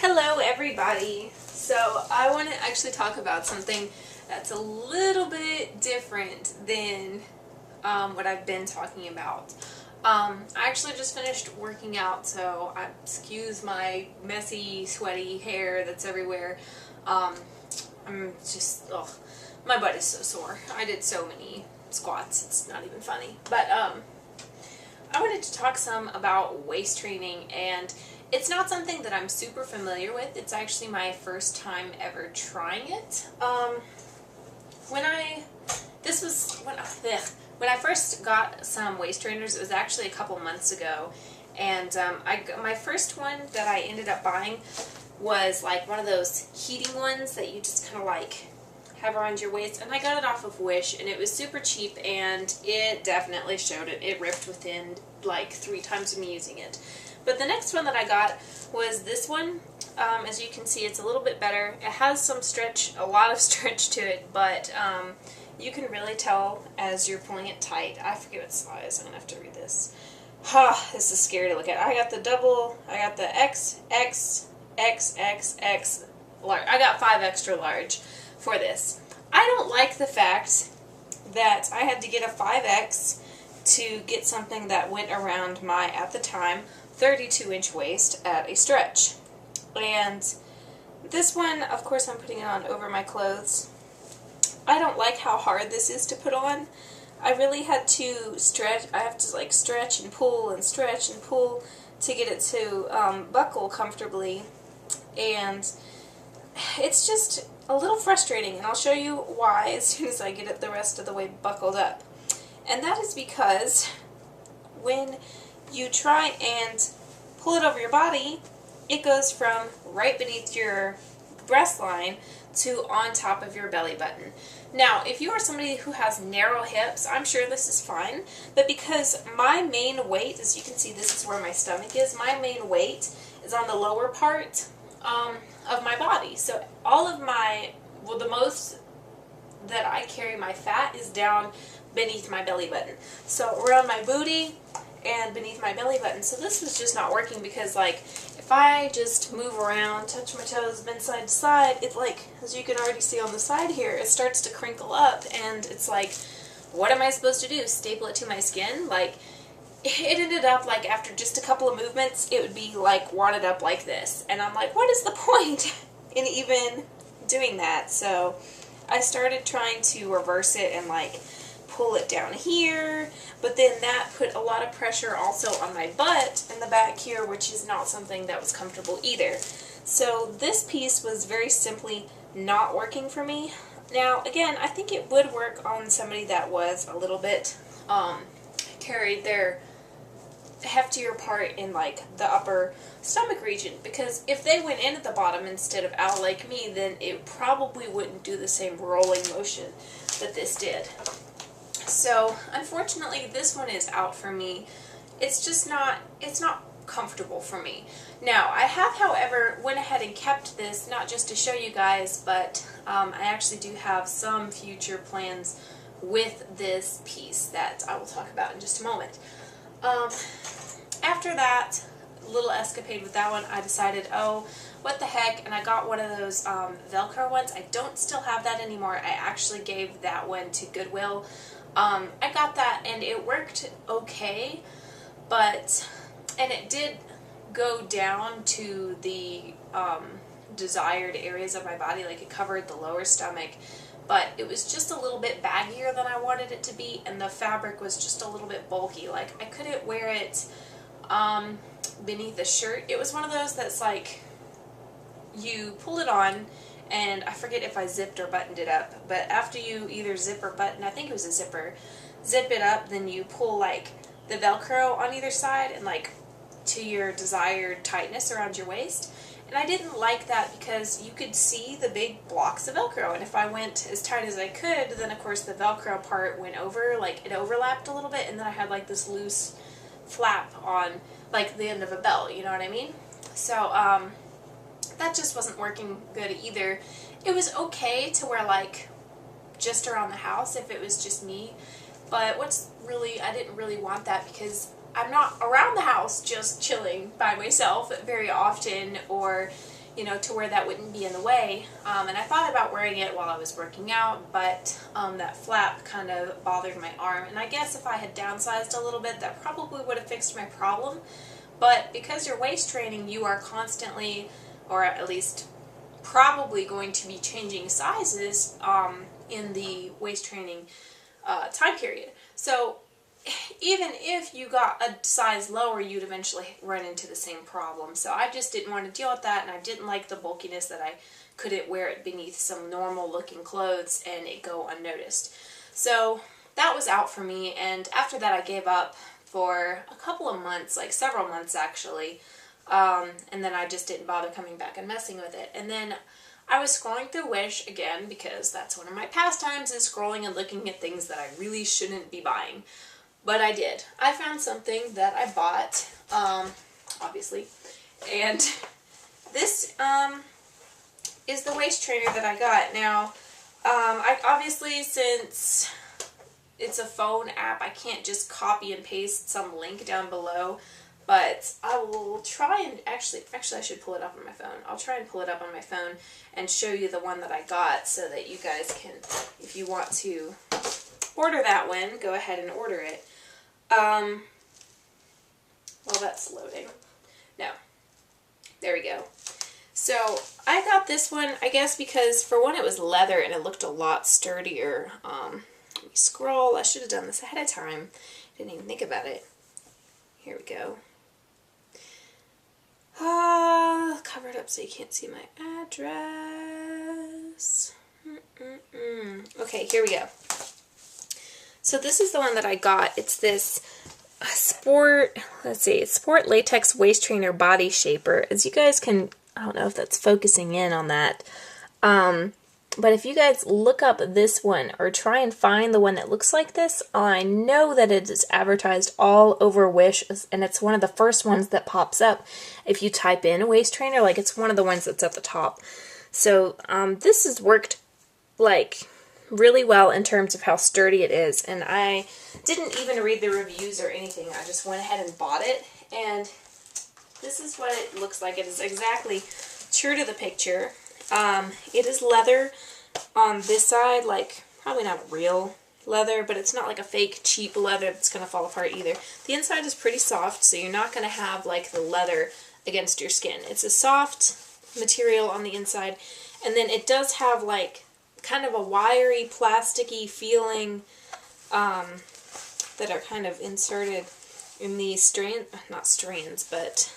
Hello everybody! So I want to actually talk about something that's a little bit different than what I've been talking about. I actually just finished working out, so excuse my messy, sweaty hair that's everywhere. I'm just, ugh, my butt is so sore. I did so many squats, it's not even funny. But I wanted to talk some about waist training, and it's not something that I'm super familiar with. It's actually my first time ever trying it. When I first got some waist trainers, it was actually a couple months ago, and my first one that I ended up buying was like one of those heating ones that you just kind of like have around your waist, and I got it off of Wish, and it was super cheap, and it definitely showed it. It ripped within like 3 times of me using it. But the next one that I got was this one. As you can see, it's a little bit better. It has some stretch, a lot of stretch to it, but you can really tell as you're pulling it tight. I forget what size. I'm going to have to read this. This is scary to look at. I got the double, I got the XXXXX large. I got 5 extra large for this. I don't like the fact that I had to get a 5X to get something that went around my, at the time, 32-inch waist at a stretch. And this one, of course, I'm putting it on over my clothes. I don't like how hard this is to put on. I really had to stretch. I have to like stretch and pull and stretch and pull to get it to buckle comfortably. And it's just a little frustrating, and I'll show you why as soon as I get it the rest of the way buckled up. And that is because when you try and pull it over your body, it goes from right beneath your breast line to on top of your belly button. Now, if you are somebody who has narrow hips, I'm sure this is fine, but because my main weight, as you can see, this is where my stomach is, my main weight is on the lower part of my body. So all of my, well, the most that I carry my fat is down beneath my belly button. So around my booty and beneath my belly button. So this was just not working because, like, if I just move around, touch my toes, bend side to side, it, like, as you can already see on the side here, it starts to crinkle up, and it's like, what am I supposed to do? Staple it to my skin? Like, it ended up, like, after just a couple of movements, it would be, like, wadded up like this. And I'm like, what is the point in even doing that? So I started trying to reverse it and, like, pull it down here, but then that put a lot of pressure also on my butt in the back here, which is not something that was comfortable either. So this piece was very simply not working for me. Now, again, I think it would work on somebody that was a little bit, carried their heftier part in, like, the upper stomach region, because if they went in at the bottom instead of out like me, then it probably wouldn't do the same rolling motion that this did. So, unfortunately, this one is out for me. It's just not, it's not comfortable for me. Now, I have, however, went ahead and kept this, not just to show you guys, but I actually do have some future plans with this piece that I will talk about in just a moment. After that little escapade with that one, I decided, oh, what the heck, and I got one of those Velcro ones. I don't still have that anymore. I actually gave that one to Goodwill. I got that, and it worked okay, but, and it did go down to the desired areas of my body, like it covered the lower stomach, but it was just a little bit baggier than I wanted it to be, and the fabric was just a little bit bulky. Like, I couldn't wear it beneath the shirt. It was one of those that's like, you pull it on, and I forget if I zipped or buttoned it up, but after you either zip or button, I think it was a zipper, zip it up, then you pull, like, the Velcro on either side and, like, to your desired tightness around your waist. And I didn't like that because you could see the big blocks of Velcro, and if I went as tight as I could, then of course the Velcro part went over, like, it overlapped a little bit, and then I had, like, this loose flap on, like, the end of a belt, you know what I mean? So, that just wasn't working good either. It was okay to wear, like, just around the house if it was just me, but I didn't really want that because I'm not around the house just chilling by myself very often, or, you know, to where that wouldn't be in the way. And I thought about wearing it while I was working out, but that flap kind of bothered my arm. And I guess if I had downsized a little bit, that probably would have fixed my problem. But because you're waist training, you are constantly, or at least probably going to be changing sizes in the waist training time period. So even if you got a size lower, you'd eventually run into the same problem. So I just didn't want to deal with that, and I didn't like the bulkiness that I couldn't wear it beneath some normal looking clothes and it go unnoticed. So that was out for me, and after that I gave up for a couple of months, like several months actually, and then I just didn't bother coming back and messing with it. And then I was scrolling through Wish again, because that's one of my pastimes, is scrolling and looking at things that I really shouldn't be buying. But I did. I found something that I bought, obviously, and this is the waist trainer that I got. Now, I obviously, since it's a phone app, I can't just copy and paste some link down below, but I will try and actually I should pull it up on my phone. I'll try and pull it up on my phone and show you the one that I got, so that you guys can, if you want to order that one, go ahead and order it. Well, that's loading. No. There we go. So, I got this one, I guess, because for one, it was leather and it looked a lot sturdier. Let me scroll. I should have done this ahead of time. Didn't even think about it. Here we go. Covered up so you can't see my address. Okay, here we go. So this is the one that I got. It's this sport latex waist trainer body shaper. As you guys can, I don't know if that's focusing in on that. But if you guys look up this one or try and find the one that looks like this, I know that it is advertised all over Wish, and it's one of the first ones that pops up if you type in waist trainer. Like, it's one of the ones that's at the top. So this has worked like really well in terms of how sturdy it is, and I didn't even read the reviews or anything. I just went ahead and bought it, and this is what it looks like. It is exactly true to the picture. It is leather on this side, like probably not real leather, but it's not like a fake cheap leather that's going to fall apart either. The inside is pretty soft, so you're not going to have like the leather against your skin. It's a soft material on the inside, and then it does have like kind of a wiry, plasticky feeling that are kind of inserted in these not strands, but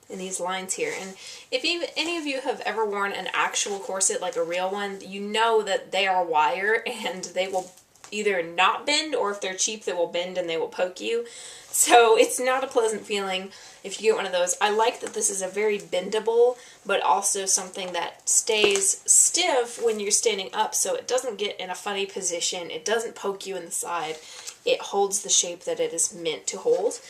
in these lines here. And if any of you have ever worn an actual corset, like a real one, you know that they are wire and they will either not bend, or if they're cheap, they will bend and they will poke you. So it's not a pleasant feeling if you get one of those. I like that this is a very bendable, but also something that stays stiff when you're standing up, so it doesn't get in a funny position. It doesn't poke you in the side. It holds the shape that it is meant to hold.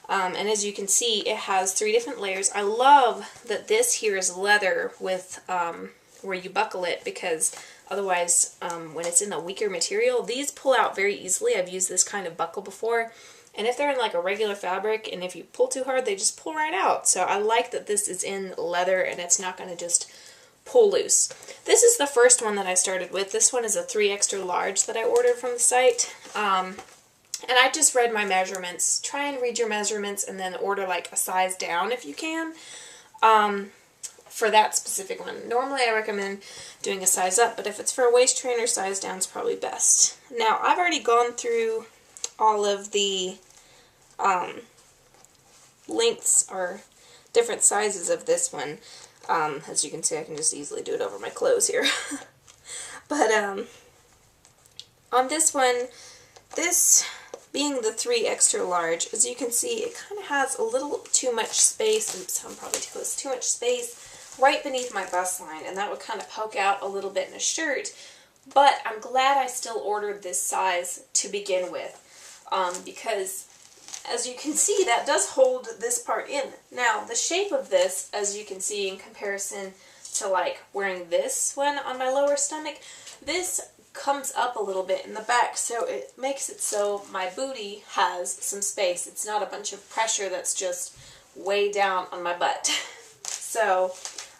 And as you can see, it has 3 different layers. I love that this here is leather with where you buckle it, because otherwise, when it's in a weaker material, these pull out very easily. I've used this kind of buckle before. And if they're in like a regular fabric, and if you pull too hard, they just pull right out. So I like that this is in leather and it's not going to just pull loose. This is the first one that I started with. This one is a 3 extra large that I ordered from the site. And I just read my measurements. Try and read your measurements and then order like a size down if you can. For that specific one. Normally I recommend doing a size up, but if it's for a waist trainer, size down is probably best. Now, I've already gone through all of the lengths or different sizes of this one. As you can see, I can just easily do it over my clothes here. But on this one, this being the 3 extra large, as you can see, it kind of has a little too much space. Oops, I'm probably too close. Too much space right beneath my bust line, and that would kind of poke out a little bit in a shirt. But I'm glad I still ordered this size to begin with, because as you can see, that does hold this part in. Now, the shape of this, as you can see in comparison to like wearing this one on my lower stomach, this comes up a little bit in the back, so it makes it so my booty has some space. It's not a bunch of pressure that's just way down on my butt. So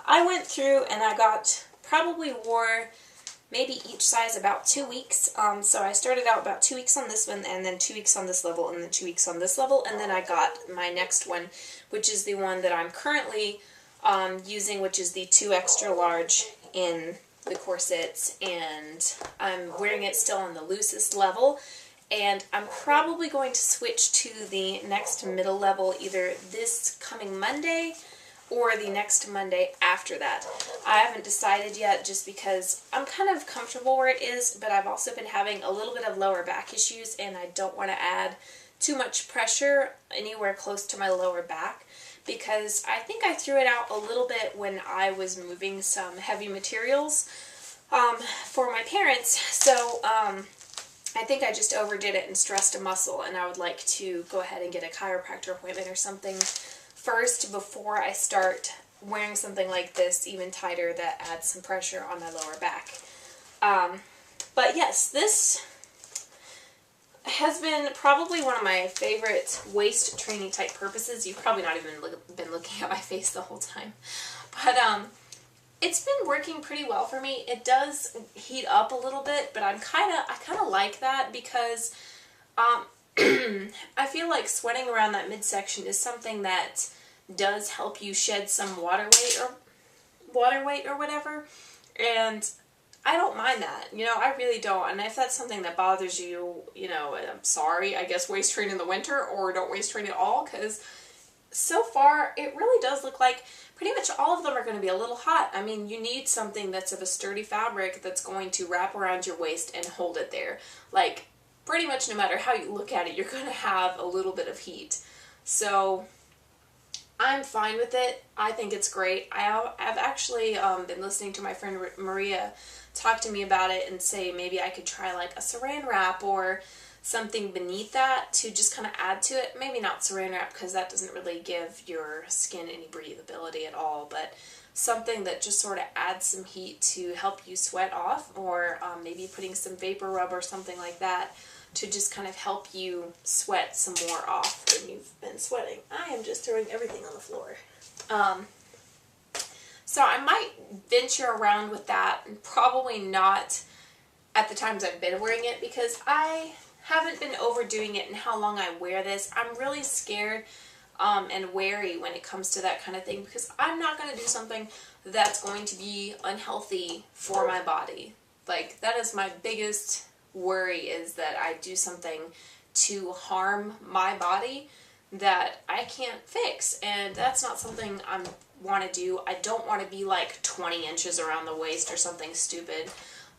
I went through and I probably wore maybe each size about 2 weeks. So I started out about 2 weeks on this one, and then 2 weeks on this level, and then 2 weeks on this level, and then I got my next one, which is the one that I'm currently using, which is the 2 extra large in the corsets, and I'm wearing it still on the loosest level, and I'm probably going to switch to the next middle level either this coming Monday or the next Monday after that. I haven't decided yet just because I'm kind of comfortable where it is, but I've also been having a little bit of lower back issues, and I don't want to add too much pressure anywhere close to my lower back, because I think I threw it out a little bit when I was moving some heavy materials for my parents. So I think I just overdid it and stressed a muscle, and I would like to go ahead and get a chiropractor appointment or something first before I start wearing something like this even tighter that adds some pressure on my lower back. But yes, this has been probably one of my favorite waist training type purposes. You've probably not even been looking at my face the whole time. But it's been working pretty well for me. It does heat up a little bit, but I kind of like that because I feel like sweating around that midsection is something that does help you shed some water weight or whatever, and I don't mind that, you know, I really don't. And if that's something that bothers you, you know, I'm sorry, I guess waist train in the winter or don't waist train at all, because so far it really does look like pretty much all of them are going to be a little hot. I mean, you need something that's of a sturdy fabric that's going to wrap around your waist and hold it there. Like, pretty much no matter how you look at it, you're going to have a little bit of heat. So I'm fine with it. I think it's great. I've actually been listening to my friend Maria talk to me about it and say maybe I could try like a saran wrap or something beneath that to just kind of add to it. Maybe not saran wrap because that doesn't really give your skin any breathability at all, but something that just sort of adds some heat to help you sweat off, or maybe putting some vapor rub or something like that to just kind of help you sweat some more off than you've been sweating. I am just throwing everything on the floor. So I might venture around with that, and probably not at the times I've been wearing it, because I haven't been overdoing it in how long I wear this. I'm really scared and wary when it comes to that kind of thing, because I'm not going to do something that's going to be unhealthy for my body. Like, that is my biggest worry, is that I do something to harm my body that I can't fix, and that's not something I want to do. I don't want to be like 20 inches around the waist or something stupid.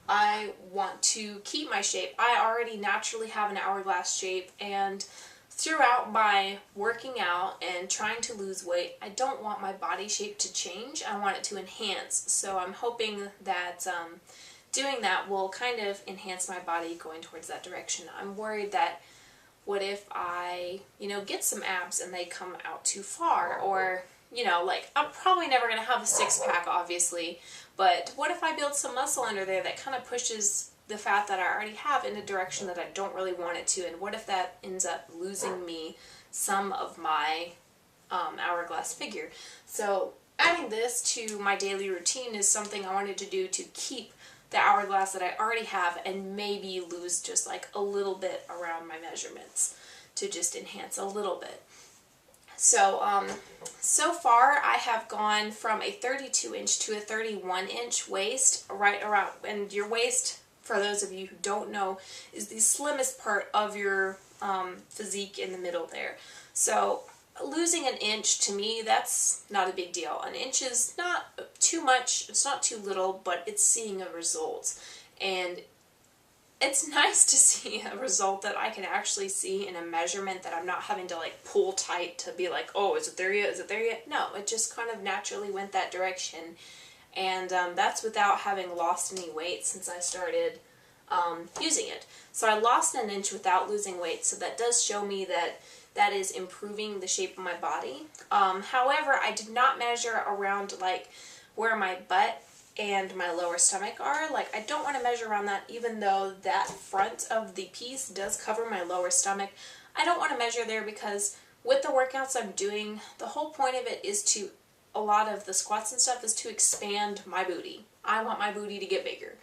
I want to keep my shape. I already naturally have an hourglass shape, and throughout my working out and trying to lose weight, I don't want my body shape to change. I want it to enhance. So I'm hoping that doing that will kind of enhance my body going towards that direction. I'm worried that what if I, you know, get some abs and they come out too far, or, you know, like, I'm probably never going to have a six-pack, obviously, but what if I build some muscle under there that kind of pushes the fat that I already have in a direction that I don't really want it to, and what if that ends up losing me some of my hourglass figure? So adding this to my daily routine is something I wanted to do to keep the hourglass that I already have, and maybe lose just like a little bit around my measurements to just enhance a little bit. So, so far I have gone from a 32 inch to a 31 inch waist, right around, and your waist, for those of you who don't know, is the slimmest part of your physique in the middle there. So losing an inch, to me, that's not a big deal. An inch is not too much, it's not too little, but it's seeing a result. And it's nice to see a result that I can actually see in a measurement, that I'm not having to like pull tight to be like, oh, is it there yet? Is it there yet? No, it just kind of naturally went that direction. And that's without having lost any weight since I started using it. So I lost an inch without losing weight, so that does show me that that is improving the shape of my body. However, I did not measure around like where my butt and my lower stomach are. Like, I don't want to measure around that, even though that front of the piece does cover my lower stomach. I don't want to measure there, because with the workouts I'm doing, the whole point of it is to a lot of the squats and stuff is to expand my booty. I want my booty to get bigger.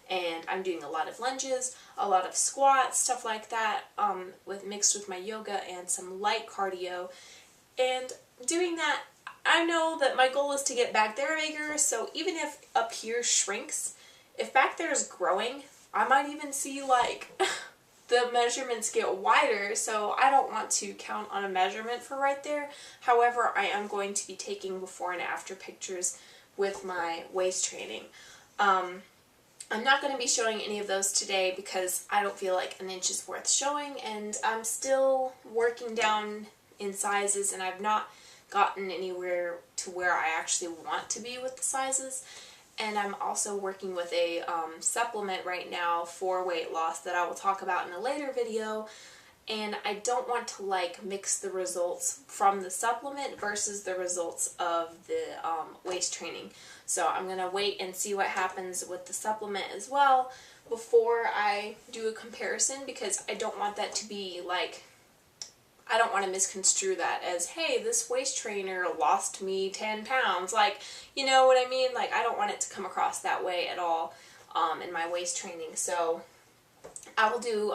And I'm doing a lot of lunges, a lot of squats, stuff like that, mixed with my yoga and some light cardio. And doing that, I know that my goal is to get back there bigger, so even if up here shrinks, if back there is growing, I might even see like the measurements get wider, so I don't want to count on a measurement for right there. However, I am going to be taking before and after pictures with my waist training. I'm not going to be showing any of those today because I don't feel like an inch is worth showing, and I'm still working down in sizes, and I've not gotten anywhere to where I actually want to be with the sizes. And I'm also working with a supplement right now for weight loss that I will talk about in a later video. And I don't want to like mix the results from the supplement versus the results of the waist training. So I'm going to wait and see what happens with the supplement as well before I do a comparison, because I don't want that to be like, I don't want to misconstrue that as, hey, this waist trainer lost me 10 pounds. Like, you know what I mean? Like, I don't want it to come across that way at all in my waist training. So I will do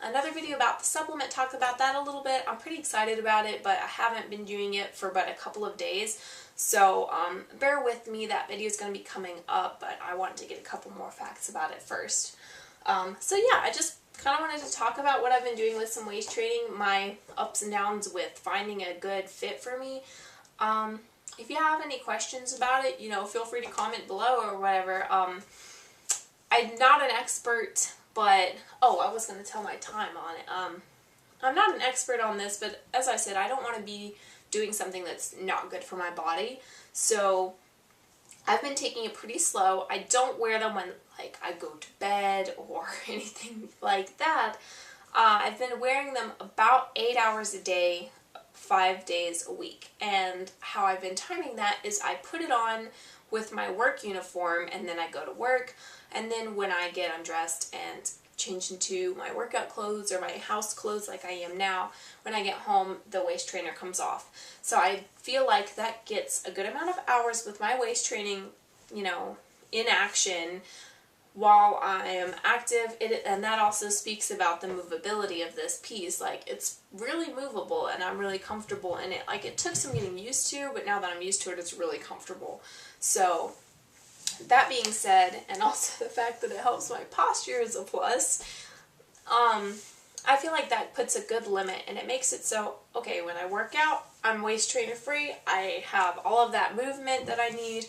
another video about the supplement, talk about that a little bit. I'm pretty excited about it, but I haven't been doing it for but a couple of days. So bear with me, that video is going to be coming up, but I wanted to get a couple more facts about it first. So yeah, I just kind of wanted to talk about what I've been doing with some waist training, my ups and downs with finding a good fit for me. If you have any questions about it, you know, feel free to comment below or whatever. I'm not an expert, but, oh, I was going to tell my time on it. I'm not an expert on this, but as I said, I don't want to be doing something that's not good for my body. So I've been taking it pretty slow. I don't wear them when like I go to bed or anything like that. I've been wearing them about 8 hours a day, 5 days a week. And how I've been timing that is I put it on with my work uniform and then I go to work, and then when I get undressed and change into my workout clothes or my house clothes like I am now, when I get home the waist trainer comes off. So I feel like that gets a good amount of hours with my waist training, you know, in action while I am active, and that also speaks about the movability of this piece. Like, it's really movable and I'm really comfortable in it. Like, it took some getting used to, but now that I'm used to it, it's really comfortable. So that being said, and also the fact that it helps my posture is a plus, I feel like that puts a good limit, and it makes it so, okay, when I work out, I'm waist trainer free, I have all of that movement that I need,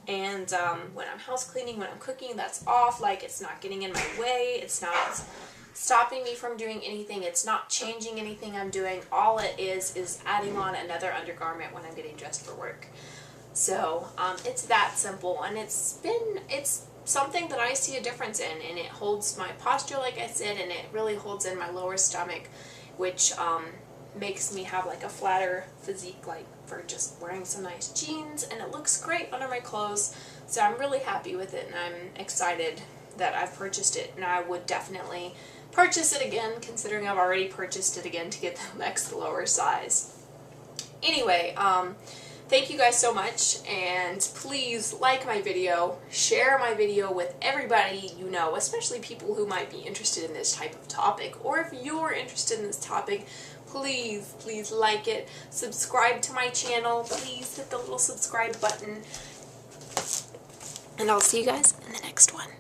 and when I'm house cleaning, when I'm cooking, that's off. Like, it's not getting in my way, it's not stopping me from doing anything, it's not changing anything I'm doing. All it is adding on another undergarment when I'm getting dressed for work. So it's that simple, and it's something that I see a difference in, and it holds my posture, like I said, and it really holds in my lower stomach, which makes me have like a flatter physique, like for just wearing some nice jeans, and it looks great under my clothes. So I'm really happy with it, and I'm excited that I've purchased it, and I would definitely purchase it again, considering I've already purchased it again to get the next lower size. Anyway, thank you guys so much, and please like my video, share my video with everybody you know, especially people who might be interested in this type of topic, or if you're interested in this topic, please like it, subscribe to my channel, please hit the little subscribe button, and I'll see you guys in the next one.